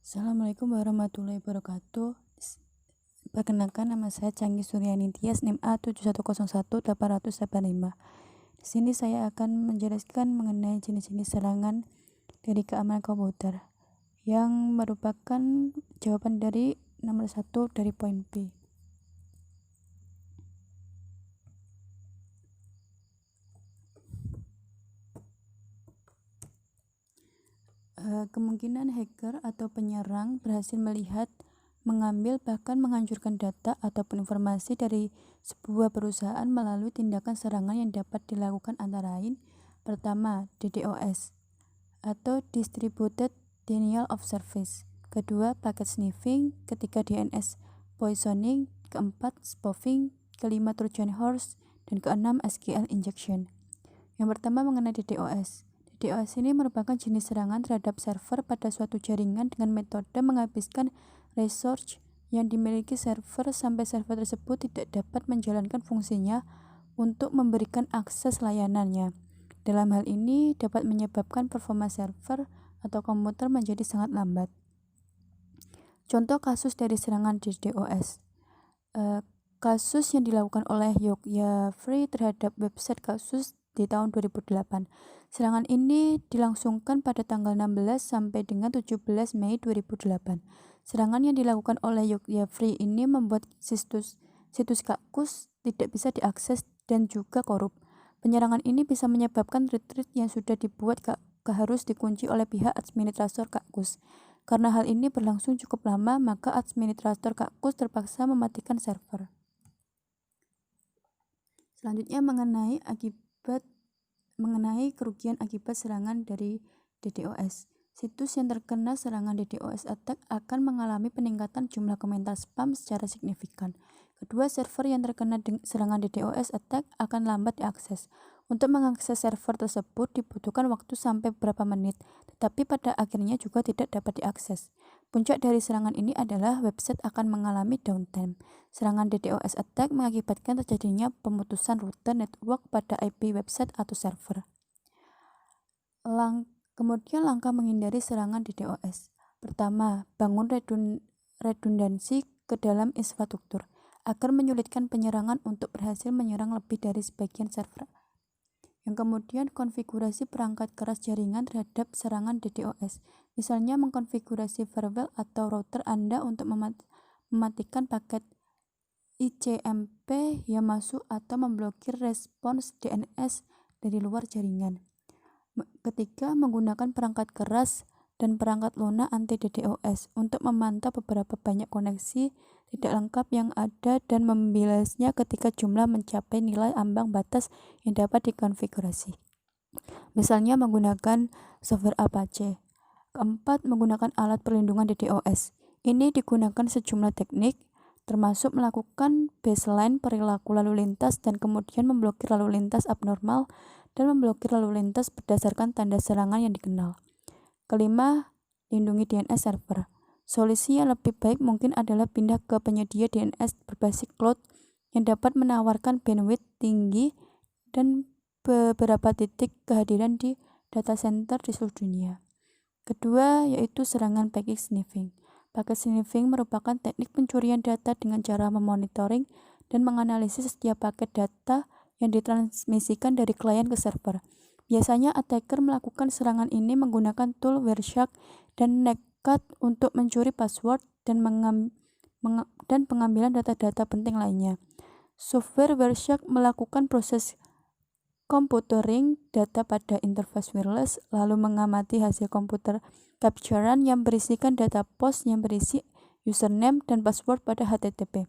Assalamualaikum warahmatullahi wabarakatuh. Perkenalkan, nama saya Canggi Suryani Tias, NIM A71018085. Di sini saya akan menjelaskan mengenai jenis-jenis serangan dari keamanan komputer yang merupakan jawaban dari nomor 1 dari poin B. Kemungkinan hacker atau penyerang berhasil melihat, mengambil, bahkan menghancurkan data ataupun informasi dari sebuah perusahaan melalui tindakan serangan yang dapat dilakukan antara lain: pertama, DDoS atau Distributed Denial of Service; kedua, packet sniffing; ketiga, DNS poisoning; keempat, spoofing; kelima, Trojan horse; dan keenam, SQL injection. Yang pertama, mengenai DDoS. DDoS ini merupakan jenis serangan terhadap server pada suatu jaringan dengan metode menghabiskan resource yang dimiliki server sampai server tersebut tidak dapat menjalankan fungsinya untuk memberikan akses layanannya. Dalam hal ini dapat menyebabkan performa server atau komputer menjadi sangat lambat. Contoh kasus dari serangan DDoS. Kasus yang dilakukan oleh Yokya Free terhadap website Kasus di tahun 2008. Serangan ini dilangsungkan pada tanggal 16 sampai dengan 17 Mei 2008. Serangan yang dilakukan oleh Yokya Free ini membuat situs Kakus tidak bisa diakses dan juga korup. Penyerangan ini bisa menyebabkan retreat yang sudah dibuat harus dikunci oleh pihak administrator Kakus. Karena hal ini berlangsung cukup lama, maka administrator Kakus terpaksa mematikan server. Selanjutnya mengenai kerugian akibat serangan dari DDoS. Situs yang terkena serangan DDoS attack akan mengalami peningkatan jumlah komentar spam secara signifikan. Kedua, server yang terkena serangan DDoS attack akan lambat diakses. Untuk mengakses server tersebut dibutuhkan waktu sampai beberapa menit, tetapi pada akhirnya juga tidak dapat diakses. Puncak dari serangan ini adalah website akan mengalami downtime. Serangan DDoS attack mengakibatkan terjadinya pemutusan rute network pada IP website atau server. Kemudian langkah menghindari serangan DDoS. Pertama, bangun redundansi ke dalam infrastruktur agar menyulitkan penyerangan untuk berhasil menyerang lebih dari sebagian server. Yang kemudian, konfigurasi perangkat keras jaringan terhadap serangan DDoS. Misalnya mengkonfigurasi firewall atau router Anda untuk mematikan paket ICMP yang masuk atau memblokir respons DNS dari luar jaringan. Ketiga, menggunakan perangkat keras dan perangkat lunak anti DDoS untuk memantau beberapa banyak koneksi tidak lengkap yang ada dan membilasnya ketika jumlah mencapai nilai ambang batas yang dapat dikonfigurasi. Misalnya menggunakan software Apache. Keempat, menggunakan alat perlindungan DDoS. Ini digunakan sejumlah teknik, termasuk melakukan baseline perilaku lalu lintas dan kemudian memblokir lalu lintas abnormal dan memblokir lalu lintas berdasarkan tanda serangan yang dikenal. Kelima, lindungi DNS server. Solusi yang lebih baik mungkin adalah pindah ke penyedia DNS berbasis cloud yang dapat menawarkan bandwidth tinggi dan beberapa titik kehadiran di data center di seluruh dunia. Kedua, yaitu serangan packet sniffing. Packet sniffing merupakan teknik pencurian data dengan cara memonitoring dan menganalisis setiap paket data yang ditransmisikan dari klien ke server. Biasanya attacker melakukan serangan ini menggunakan tool Wireshark dan Netcat untuk mencuri password dan pengambilan data-data penting lainnya. Software Wireshark melakukan proses computering data pada interface wireless, lalu mengamati hasil komputer capturean yang berisikan data post yang berisi username dan password pada HTTP.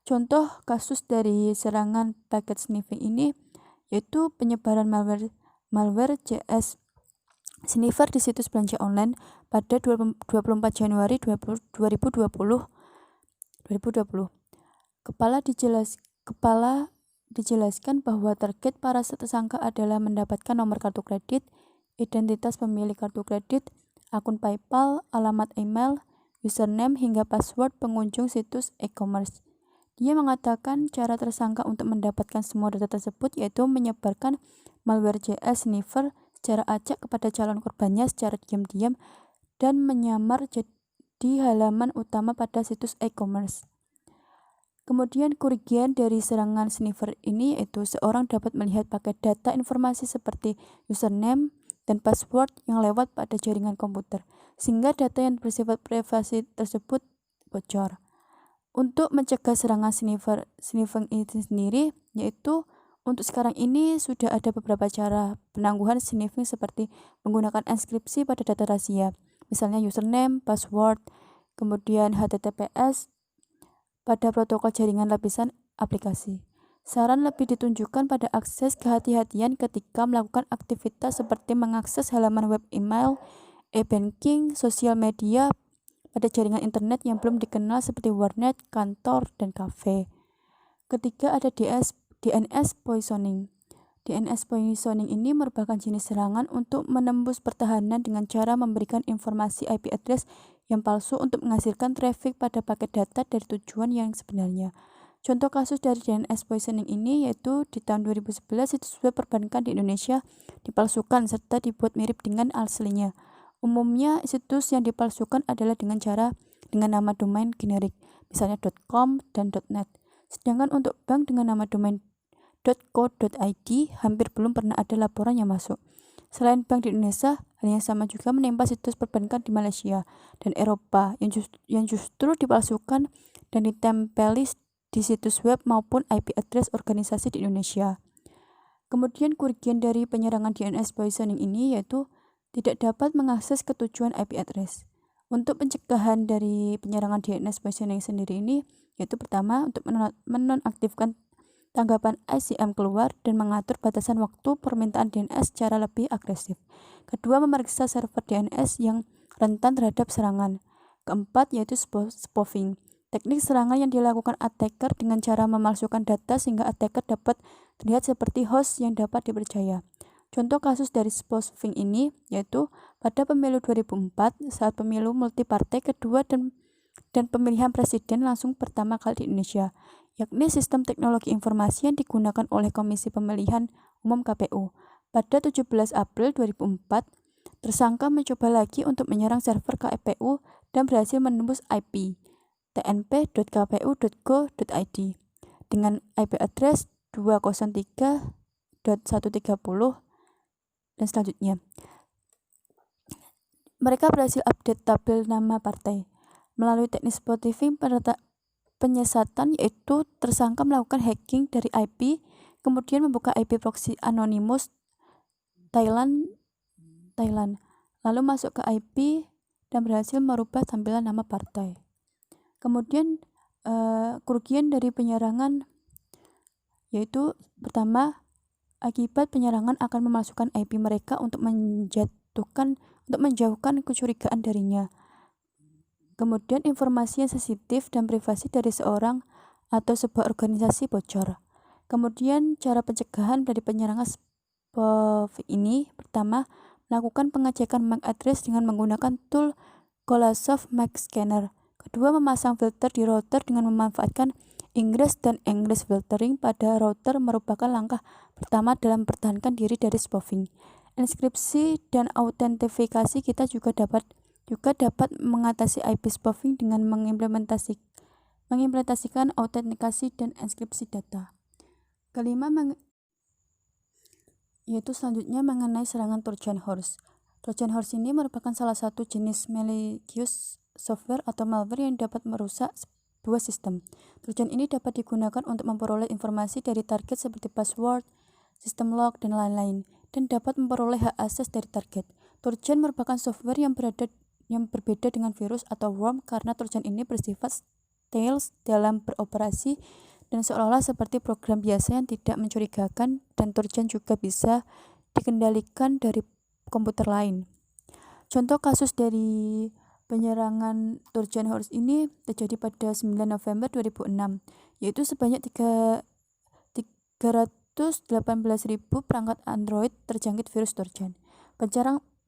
Contoh kasus dari serangan packet sniffing ini yaitu penyebaran malware JS sniffer di situs belanja online pada 24 Januari 2020. Kepala dijelaskan bahwa target para tersangka adalah mendapatkan nomor kartu kredit, identitas pemilik kartu kredit, akun PayPal, alamat email, username, hingga password pengunjung situs e-commerce. Dia mengatakan cara tersangka untuk mendapatkan semua data tersebut yaitu menyebarkan malware JS sniffer secara acak kepada calon korbannya secara diam-diam dan menyamar di halaman utama pada situs e-commerce. Kemudian kerugian dari serangan sniffer ini yaitu seorang dapat melihat paket data informasi seperti username dan password yang lewat pada jaringan komputer, sehingga data yang bersifat privasi tersebut bocor. Untuk mencegah serangan sniffing itu sendiri, yaitu untuk sekarang ini sudah ada beberapa cara penangguhan sniffing seperti menggunakan enkripsi pada data rahasia, misalnya username, password, kemudian HTTPS pada protokol jaringan lapisan aplikasi. Saran lebih ditunjukkan pada akses kehati-hatian ketika melakukan aktivitas seperti mengakses halaman web, email, e-banking, sosial media pada jaringan internet yang belum dikenal seperti warnet, kantor, dan kafe. Ketiga, ada DNS poisoning. DNS poisoning ini merupakan jenis serangan untuk menembus pertahanan dengan cara memberikan informasi IP address yang palsu untuk menghasilkan traffic pada paket data dari tujuan yang sebenarnya. Contoh kasus dari DNS poisoning ini yaitu di tahun 2011 situs web perbankan di Indonesia dipalsukan serta dibuat mirip dengan aslinya. Umumnya situs yang dipalsukan adalah dengan nama domain generik, misalnya .com dan .net. Sedangkan untuk bank dengan nama domain .co.id hampir belum pernah ada laporan yang masuk. Selain bank di Indonesia, hal yang sama juga menimpa situs perbankan di Malaysia dan Eropa yang justru dipalsukan dan ditempeli di situs web maupun IP address organisasi di Indonesia. Kemudian kerugian dari penyerangan DNS poisoning ini yaitu tidak dapat mengakses ke tujuan IP address. Untuk pencegahan dari penyerangan DNS poisoning sendiri ini yaitu pertama untuk menonaktifkan tanggapan ICM keluar dan mengatur batasan waktu permintaan DNS secara lebih agresif. Kedua, memeriksa server DNS yang rentan terhadap serangan. Keempat, yaitu spoofing. Teknik serangan yang dilakukan attacker dengan cara memalsukan data sehingga attacker dapat terlihat seperti host yang dapat dipercaya. Contoh kasus dari spoofing ini yaitu pada pemilu 2004 saat pemilu multipartai kedua dan pemilihan presiden langsung pertama kali di Indonesia, yakni sistem teknologi informasi yang digunakan oleh Komisi Pemilihan Umum KPU. Pada 17 April 2004, tersangka mencoba lagi untuk menyerang server KPU dan berhasil menembus IP tnp.kpu.go.id dengan IP address 203.130 dan selanjutnya. Mereka berhasil update tabel nama partai. Melalui teknik spoofing penyesatan yaitu tersangka melakukan hacking dari IP, kemudian membuka IP proxy anonymous Thailand, lalu masuk ke IP dan berhasil merubah tampilan nama partai. Kemudian kerugian dari penyerangan yaitu pertama, akibat penyerangan akan memasukkan IP mereka untuk menjauhkan kecurigaan darinya. Kemudian informasi yang sensitif dan privasi dari seorang atau sebuah organisasi bocor. Kemudian cara pencegahan dari penyerangan spoofing ini pertama, melakukan pengecekan MAC address dengan menggunakan tool Colasoft MAC Scanner. Kedua, memasang filter di router dengan memanfaatkan ingress dan egress filtering pada router merupakan langkah pertama dalam mempertahankan diri dari spoofing. Enkripsi dan autentifikasi kita juga dapat mengatasi IP spoofing dengan mengimplementasikan autentikasi dan enkripsi data. Kelima, yaitu selanjutnya mengenai serangan Trojan Horse. Trojan Horse ini merupakan salah satu jenis malicious software atau malware yang dapat merusak sebuah sistem. Trojan ini dapat digunakan untuk memperoleh informasi dari target seperti password, sistem log, dan lain-lain, dan dapat memperoleh hak akses dari target. Trojan merupakan software yang berbeda dengan virus atau worm karena Trojan ini bersifat stealth dalam beroperasi dan seolah-olah seperti program biasa yang tidak mencurigakan, dan Trojan juga bisa dikendalikan dari komputer lain. Contoh kasus dari penyerangan Trojan Horse ini terjadi pada 9 November 2006, yaitu sebanyak 318.000 perangkat Android terjangkit virus Trojan.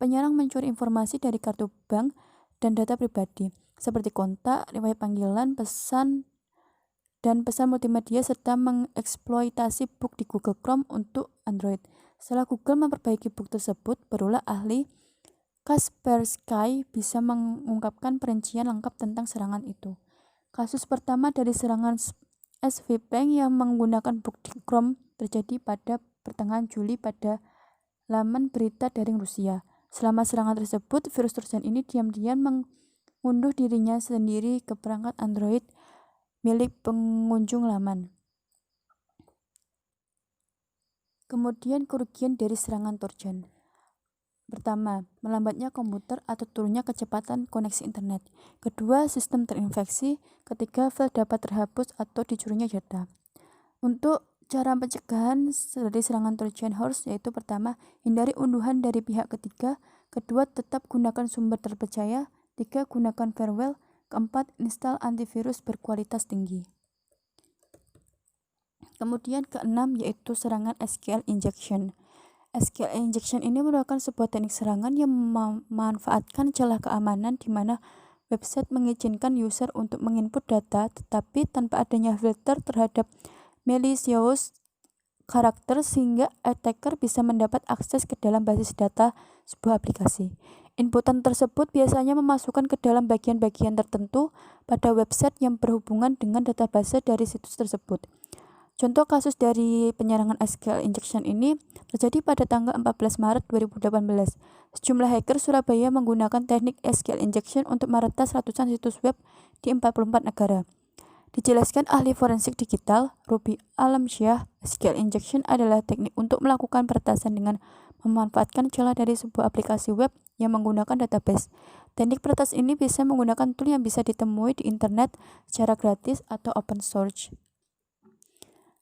Penyerang mencuri informasi dari kartu bank dan data pribadi, seperti kontak, riwayat panggilan, pesan multimedia, serta mengeksploitasi bug di Google Chrome untuk Android. Setelah Google memperbaiki bug tersebut, barulah ahli Kaspersky bisa mengungkapkan perincian lengkap tentang serangan itu. Kasus pertama dari serangan SVP yang menggunakan bukti Chrome terjadi pada pertengahan Juli pada laman berita daring Rusia. Selama serangan tersebut, virus Trojan ini diam-diam mengunduh dirinya sendiri ke perangkat Android milik pengunjung laman. Kemudian kerugian dari serangan Trojan. Pertama, melambatnya komputer atau turunnya kecepatan koneksi internet. Kedua, sistem terinfeksi. Ketiga, file dapat terhapus atau dicurinya data. Untuk cara pencegahan dari serangan Trojan Horse yaitu pertama, hindari unduhan dari pihak ketiga. Kedua, tetap gunakan sumber terpercaya. Tiga, gunakan firewall. Keempat, install antivirus berkualitas tinggi. Kemudian keenam yaitu serangan SQL injection. SQL injection ini merupakan sebuah teknik serangan yang memanfaatkan celah keamanan di mana website mengizinkan user untuk menginput data tetapi tanpa adanya filter terhadap malicious karakter sehingga attacker bisa mendapat akses ke dalam basis data sebuah aplikasi. Inputan tersebut biasanya memasukkan ke dalam bagian-bagian tertentu pada website yang berhubungan dengan database dari situs tersebut. Contoh kasus dari penyerangan SQL injection ini terjadi pada tanggal 14 Maret 2018. Sejumlah hacker Surabaya menggunakan teknik SQL injection untuk meretas ratusan situs web di 44 negara. Dijelaskan ahli forensik digital, Ruby Alamsyah, SQL injection adalah teknik untuk melakukan peretasan dengan memanfaatkan celah dari sebuah aplikasi web yang menggunakan database. Teknik peretas ini bisa menggunakan tool yang bisa ditemui di internet secara gratis atau open source.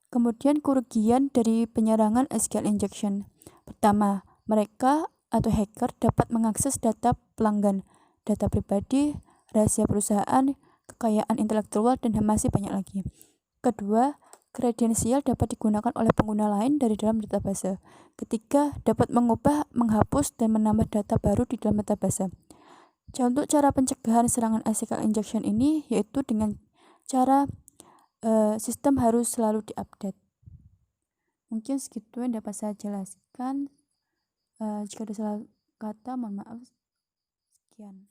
Kemudian kerugian dari penyerangan SQL injection. Pertama, mereka atau hacker dapat mengakses data pelanggan, data pribadi, rahasia perusahaan, kekayaan intelektual, dan masih banyak lagi. Kedua, kredensial dapat digunakan oleh pengguna lain dari dalam database. Ketiga, dapat mengubah, menghapus, dan menambah data baru di dalam database. Untuk cara pencegahan serangan SQL injection ini yaitu dengan cara sistem harus selalu diupdate. Mungkin segitu yang dapat saya jelaskan. Jika ada salah kata, mohon maaf. Sekian.